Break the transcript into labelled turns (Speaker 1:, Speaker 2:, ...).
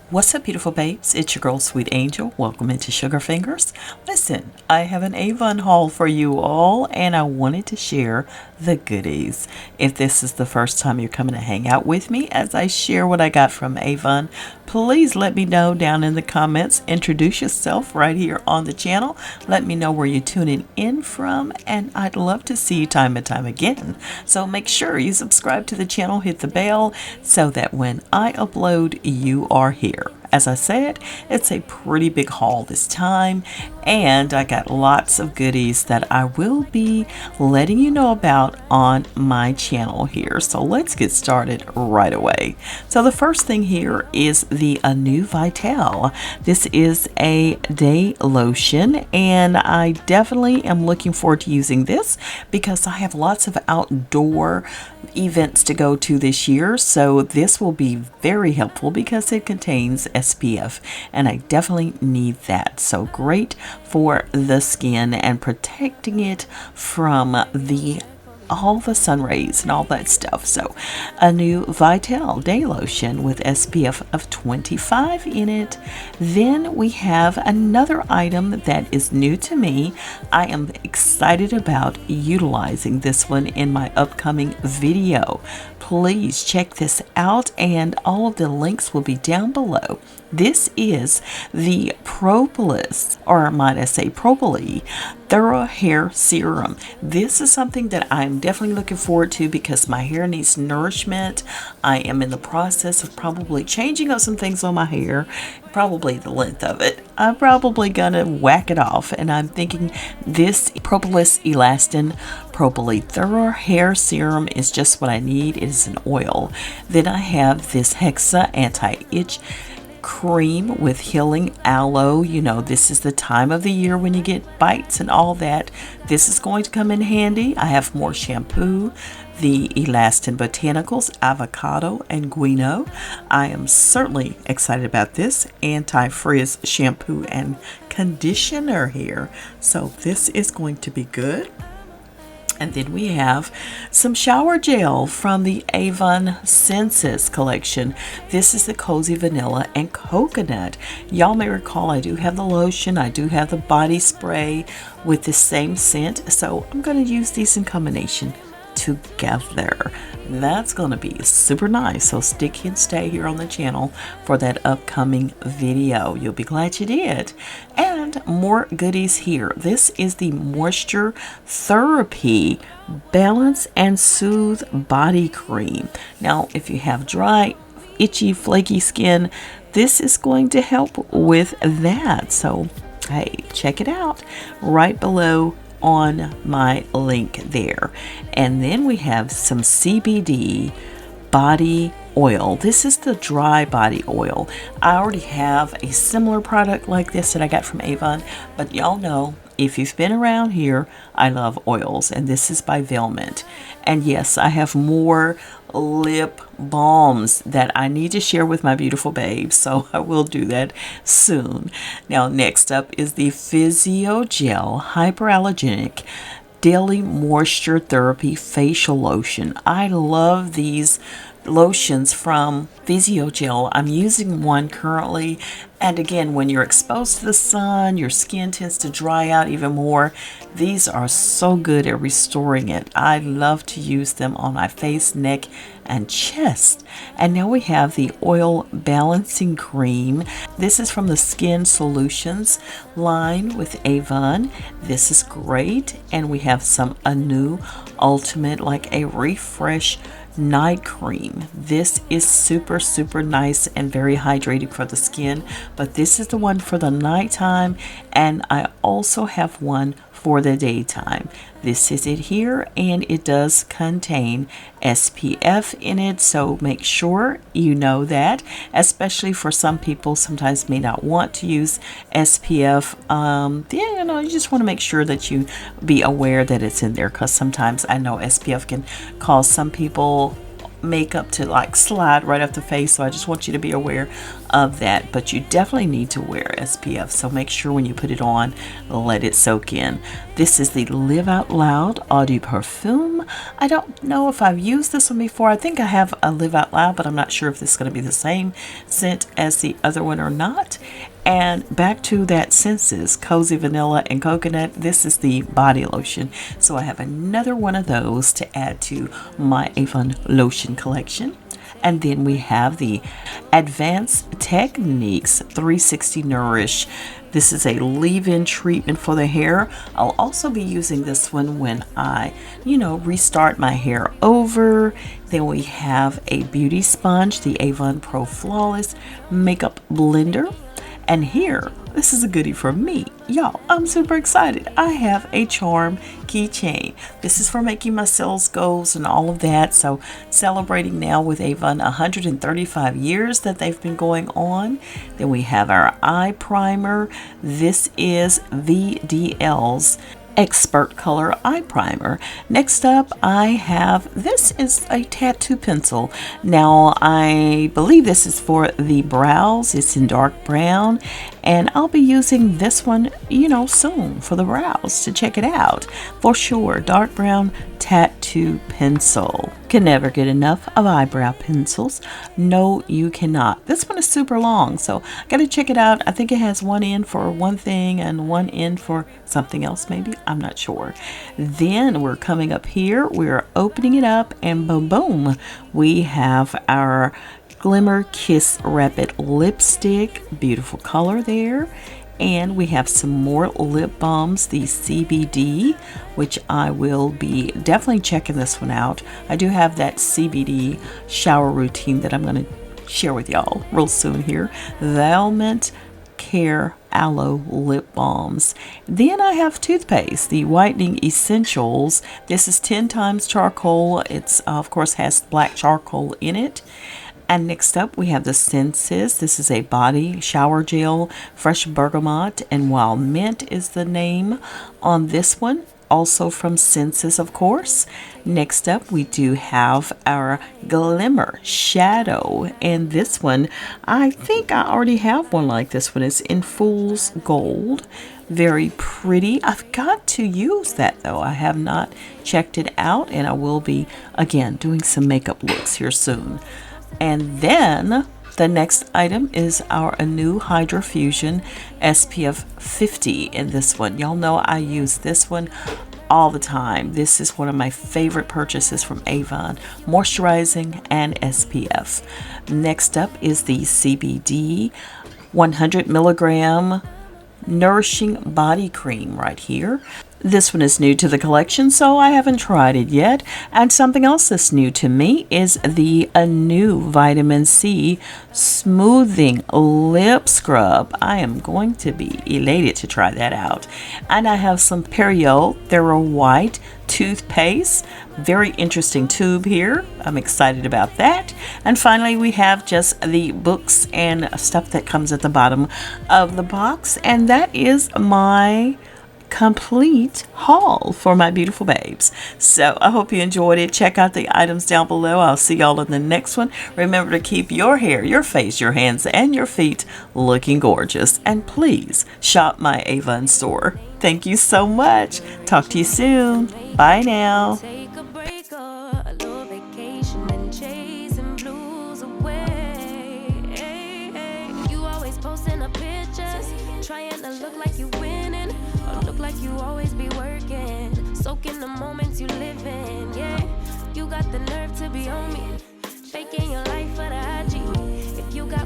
Speaker 1: What's up, beautiful babes? It's your girl, Sweet Angel. Welcome into Sugar Fingers. Listen, I have an Avon haul for you all, and I wanted to share the goodies. If this is the first time you're coming to hang out with me as I share what I got from Avon, please let me know down in the comments. Introduce yourself right here on the channel. Let me know where you're tuning in from, and I'd love to see you time and time again. So make sure you subscribe to the channel, hit the bell, so that when I upload, you are here. As I said, it's a pretty big haul this time, and I got lots of goodies that I will be letting you know about on my channel here. So let's get started right away. So the first thing here is the ANEW Vital. This is a day lotion, and I definitely am looking forward to using this because I have lots of outdoor events to go to this year. So this will be very helpful because it contains SPF, and I definitely need that. So great for the skin and protecting it from all the sun rays and all that stuff. So ANEW Vital Day Lotion with SPF of 25 in it. Then we have another item that is new to me. I am excited about utilizing this one in my upcoming video. Please check this out, and all of the links will be down below. This is the Propolis, or might I say Propolis, Thorough Hair Serum. This is something that I'm definitely looking forward to because my hair needs nourishment. I am in the process of probably changing up some things on my hair, probably the length of it. I'm probably gonna whack it off, and I'm thinking this Propolis ELASTIN Propolis Thorough Hair Serum is just what I need. It is an oil. Then I have this Hexa Anti-Itch Cream with Healing Aloe. You know, this is the time of the year when you get bites and all that. This is going to come in handy. I have more shampoo, the ELASTIN Botanicals, Avocado, and QUINOA. I am certainly excited about this anti-frizz shampoo and conditioner here. So this is going to be good. And then we have some shower gel from the AVON Senses collection. This is the Cozy Vanilla and Coconut. Y'all may recall I do have the lotion. I do have the body spray with the same scent. So I'm going to use these in combination together. That's going to be super nice. So stick and stay here on the channel for that upcoming video. You'll be glad you did. And more goodies here. This is the Moisture Therapy Balance and Soothe Body Cream. Now, if you have dry, itchy, flaky skin, this is going to help with that. So, hey, check it out right below on my link there. And then we have some CBD body oil. This is the dry body oil. I already have a similar product like this that I got from Avon, but y'all know, if you've been around here, I love oils, and this is by Velvet. And yes, I have more lip balms that I need to share with my beautiful babes, so I will do that soon. Now, next up is the Physiogel Hyperallergenic Daily Moisture Therapy Facial Lotion. I love these lotions from Physiogel. I'm using one currently, and again, when you're exposed to the sun, your skin tends to dry out even more. These are so good at restoring it. I love to use them on my face, neck, and chest. And now we have the Oil Balancing Cream. This is from the Skin Solutions line with Avon. This is great. And we have some ANEW Ultimate, like a refresh night cream. This is super nice and very hydrating for the skin, but this is the one for the nighttime, and I also have one for the daytime. This is it here, and it does contain SPF in it, so make sure you know that, especially for some people sometimes may not want to use SPF. Yeah, you know, you just want to make sure that you be aware that it's in there, because sometimes I know SPF can cause some people makeup to like slide right off the face, so I just want you to be aware of that. But you definitely need to wear SPF, so make sure when you put it on, let it soak in. This is the Live Out Loud Eau de Parfum. I don't know if I've used this one before. I think I have a Live Out Loud, but I'm not sure if this is going to be the same scent as the other one or not. And back to that Senses, Cozy Vanilla and Coconut. This is the body lotion. So I have another one of those to add to my Avon lotion collection. And then we have the Advanced Techniques 360 Nourish. This is a leave-in treatment for the hair. I'll also be using this one when I, restart my hair over. Then we have a beauty sponge, the Avon Pro Flawless Makeup Blender. And here, this is a goodie for me. Y'all, I'm super excited. I have a charm keychain. This is for making my sales goals and all of that. So celebrating now with Avon 135 years that they've been going on. Then we have our eye primer. This is VDL's Expert Color Eye Primer. Next up, I have, this is a tattoo pencil. Now, I believe this is for the brows. It's in dark brown, and I'll be using this one, soon for the brows to check it out. For sure, dark brown tattoo pencil. Can never get enough of eyebrow pencils. No, you cannot. This one is super long, so I gotta check it out. I think it has one end for one thing and one end for something else, maybe. I'm not sure. Then we're coming up here. We're opening it up, and boom, boom, we have our Glimmer Kiss Rapid Lipstick. Beautiful color there. And we have some more lip balms, the CBD, which I will be definitely checking this one out. I do have that CBD shower routine that I'm going to share with y'all real soon here. The Almond Care Aloe Lip Balms. Then I have toothpaste, the Whitening Essentials. This is 10 times charcoal. It's, of course, has black charcoal in it. And next up, we have the Senses. This is a body shower gel, fresh bergamot and wild mint is the name on this one. Also from Senses, of course. Next up, we do have our Glimmer Shadow. And this one, I think I already have one like this one. It's in Fool's Gold. Very pretty. I've got to use that though. I have not checked it out, and I will be, again, doing some makeup looks here soon. And then the next item is our ANEW Hydra Fusion SPF 50 in this one. Y'all know I use this one all the time. This is one of my favorite purchases from Avon, moisturizing and SPF. Next up is the CBD 100 milligram nourishing body cream right here. This one is new to the collection, so I haven't tried it yet. And something else that's new to me is the ANEW Vitamin C Smoothing Lip Scrub. I am going to be elated to try that out. And I have some Periol Thorough White toothpaste. Very interesting tube here. I'm excited about that. And finally, we have just the books and stuff that comes at the bottom of the box. And that is my complete haul for my beautiful babes. So I hope you enjoyed it. Check out the items down below. I'll see y'all in the next one. Remember to keep your hair, your face, your hands, and your feet looking gorgeous. And please shop my Avon store. Thank you so much. Talk to you soon. Bye now.
Speaker 2: Take a break or a little vacation and chasing blues away. You always posting up pictures, trying to look like you winning, or look like you always be working, soaking the moments you live in. Yeah, you got the nerve to be on me, faking your life for the IG. If you got